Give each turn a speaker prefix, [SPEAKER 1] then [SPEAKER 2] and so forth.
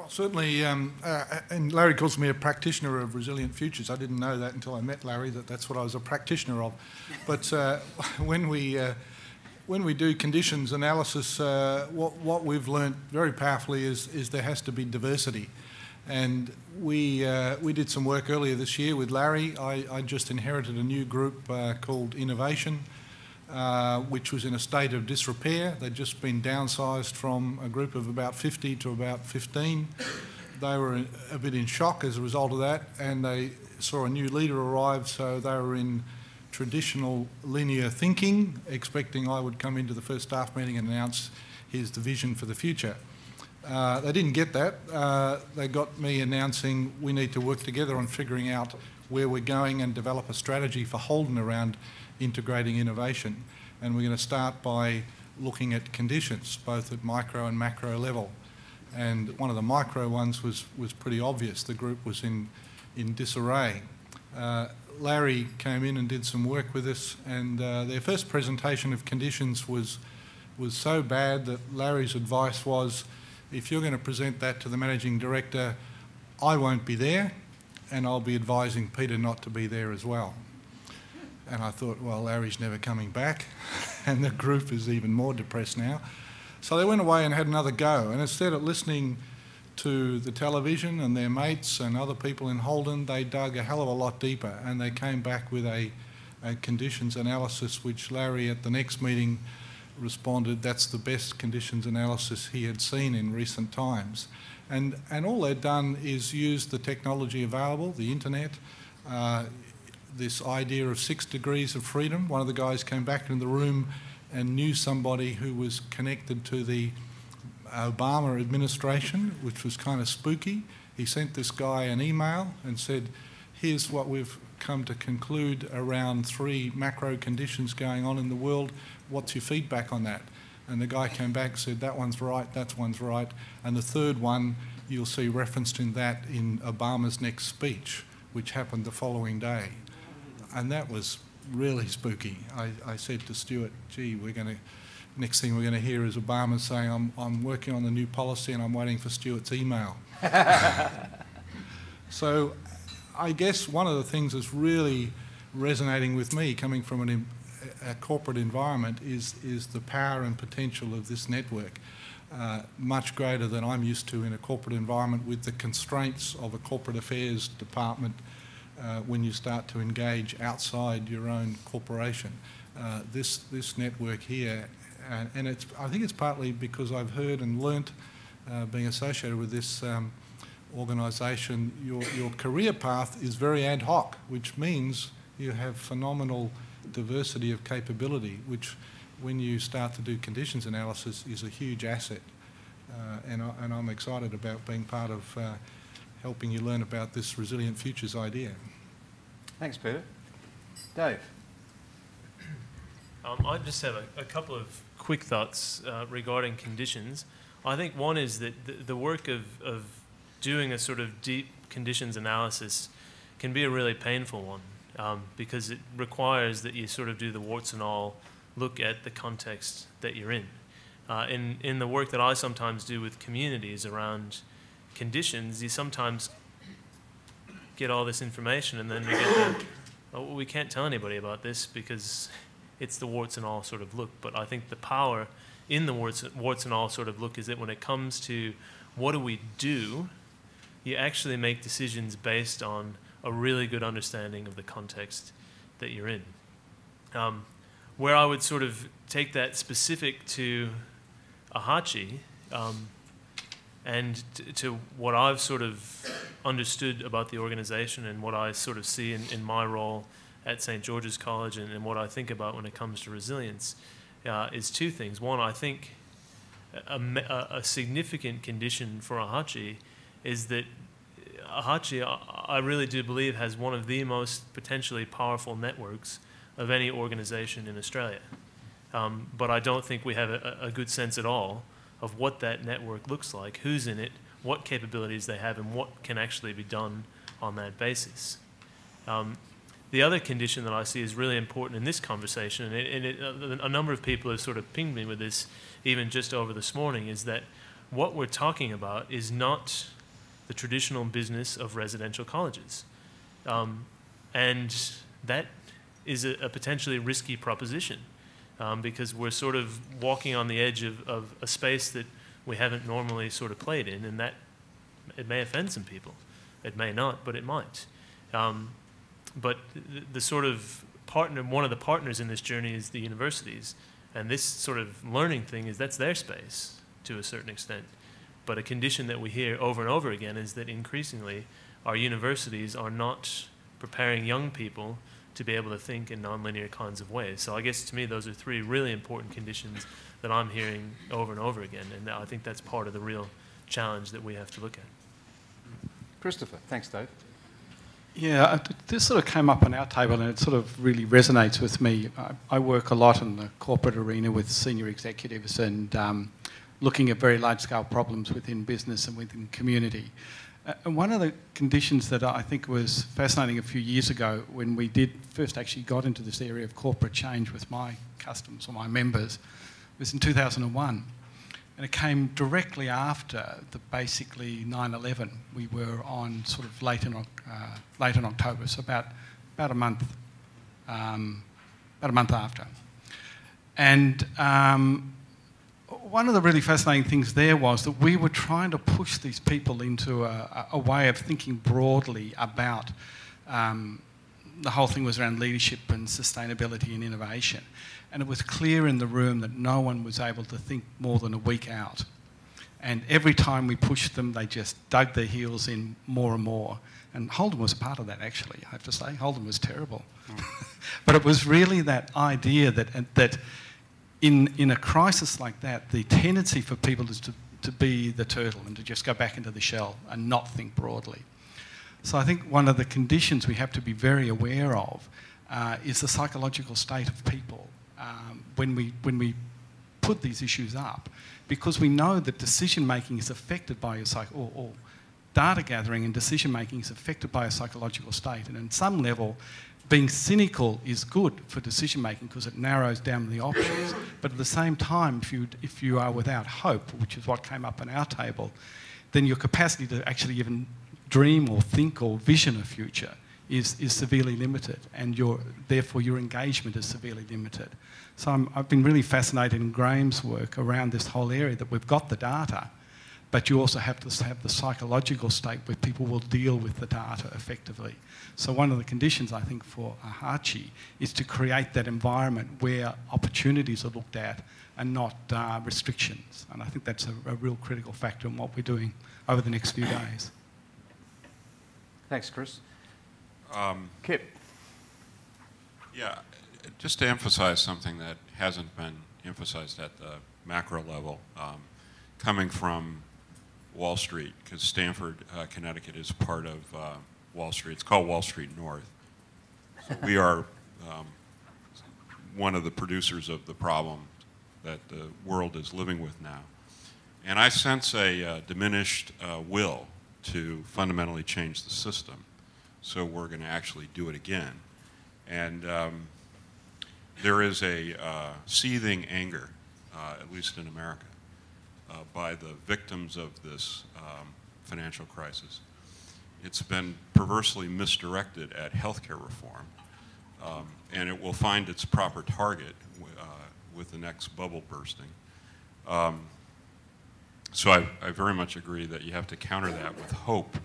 [SPEAKER 1] certainly, and Larry calls me a practitioner of resilient futures. I didn't know that until I met Larry, that's what I was a practitioner of. But when we do conditions analysis, what we've learnt very powerfully is there has to be diversity. And we did some work earlier this year with Larry. I just inherited a new group called Innovation, which was in a state of disrepair. They'd just been downsized from a group of about 50 to about 15. They were a bit in shock as a result of that, and they saw a new leader arrive, so they were in traditional linear thinking, expecting I would come into the first staff meeting and announce here's the vision for the future. They didn't get that. They got me announcing we need to work together on figuring out where we're going and develop a strategy for Holden around integrating innovation. And we're going to start by looking at conditions, both at micro and macro level. And one of the micro ones was pretty obvious. The group was in disarray. Larry came in and did some work with us, and their first presentation of conditions was so bad that Larry's advice was, if you're going to present that to the managing director, I won't be there, and I'll be advising Peter not to be there as well. And I thought, well, Larry's never coming back, and the group is even more depressed now. So they went away and had another go, and instead of listening to the television and their mates and other people in Holden, they dug a hell of a lot deeper, and they came back with a conditions analysis, which Larry at the next meeting responded that's the best conditions analysis he had seen in recent times. And all they'd done is use the technology available, the internet, this idea of 6 degrees of freedom. One of the guys came back into the room and knew somebody who was connected to the Obama administration, which was kind of spooky. He sent this guy an email and said, here's what we've come to conclude around 3 macro conditions going on in the world. What's your feedback on that? And the guy came back and said, that one's right, that one's right. And the third one, you'll see referenced in that in Obama's next speech, which happened the following day. And that was really spooky. I said to Stuart, gee, next thing we're going to hear is Obama saying, I'm working on the new policy and I'm waiting for Stuart's email. So I guess one of the things that's really resonating with me coming from a corporate environment is the power and potential of this network, much greater than I'm used to in a corporate environment with the constraints of a corporate affairs department when you start to engage outside your own corporation. This network here, and I think it's partly because I've heard and learnt being associated with this organisation, your career path is very ad hoc, which means you have phenomenal diversity of capability, which when you start to do conditions analysis is a huge asset. And I'm excited about being part of helping you learn about this resilient futures idea.
[SPEAKER 2] Thanks, Peter. Dave?
[SPEAKER 3] I just have a couple of quick thoughts regarding conditions. I think one is that the work of doing a sort of deep conditions analysis can be a really painful one because it requires that you sort of do the warts and all, look at the context that you're in. In the work that I sometimes do with communities around conditions, you sometimes get all this information and then we get oh, we can't tell anybody about this because it's the warts and all sort of look. But I think the power in the warts and all sort of look is that when it comes to what do we do, you actually make decisions based on a really good understanding of the context that you're in. Where I would sort of take that specific to AHACHI and to what I've sort of understood about the organization and what I sort of see in my role at St. George's College and what I think about when it comes to resilience is 2 things. One, I think a significant condition for AHACHI is that AHACHI, I really do believe, has one of the most potentially powerful networks of any organization in Australia. But I don't think we have a good sense at all of what that network looks like, who's in it, what capabilities they have, and what can actually be done on that basis. The other condition that I see is really important in this conversation, and a number of people have sort of pinged me with this even just over this morning, is that what we're talking about is not the traditional business of residential colleges. And that is a potentially risky proposition because we're sort of walking on the edge of a space that we haven't normally sort of played in, and that it may offend some people. It may not, but it might. But the sort of partner, one of the partners in this journey is the universities, and this sort of learning thing that's their space to a certain extent. But a condition that we hear over and over again is that increasingly our universities are not preparing young people to be able to think in nonlinear kinds of ways. So I guess to me those are three really important conditions that I'm hearing over and over again, and I think that's part of the real challenge that we have to look at.
[SPEAKER 2] Christopher. Thanks, Dave.
[SPEAKER 4] Yeah, this sort of came up on our table and it sort of really resonates with me. I work a lot in the corporate arena with senior executives and looking at very large-scale problems within business and within community. And one of the conditions that I think was fascinating a few years ago when we first actually got into this area of corporate change with my customers or my members was in 2001. And it came directly after the basically 9/11. We were on sort of late in October, so about a month after. And one of the really fascinating things there was that we were trying to push these people into a way of thinking broadly about the whole thing was around leadership and sustainability and innovation. And it was clear in the room that no one was able to think more than a week out. And every time we pushed them, they just dug their heels in more and more. And Holden was part of that, actually, I have to say. Holden was terrible. But it was really that idea that in a crisis like that, the tendency for people is to be the turtle and to just go back into the shell and not think broadly. So I think one of the conditions we have to be very aware of is the psychological state of people when we put these issues up, because we know that decision making is affected by or data gathering and decision making is affected by a psychological state, and in some level being cynical is good for decision making because it narrows down the options. But at the same time, if you are without hope, which is what came up on our table, then your capacity to actually even dream or think or vision a future is severely limited, and therefore your engagement is severely limited. So I've been really fascinated in Graham's work around this whole area that we've got the data, but you also have to have the psychological state where people will deal with the data effectively. So one of the conditions, I think, for Ahachi is to create that environment where opportunities are looked at and not restrictions. And I think that's a real critical factor in what we're doing over the next few days.
[SPEAKER 2] Thanks, Chris. Kip.
[SPEAKER 5] Yeah, just to emphasize something that hasn't been emphasized at the macro level, coming from Wall Street, because Stamford, Connecticut is part of Wall Street. It's called Wall Street North. So we are one of the producers of the problem that the world is living with now. And I sense a diminished will to fundamentally change the system. So we're going to actually do it again. And there is a seething anger, at least in America, by the victims of this financial crisis. It's been perversely misdirected at healthcare reform, and it will find its proper target with the next bubble bursting. So I very much agree that you have to counter that with hope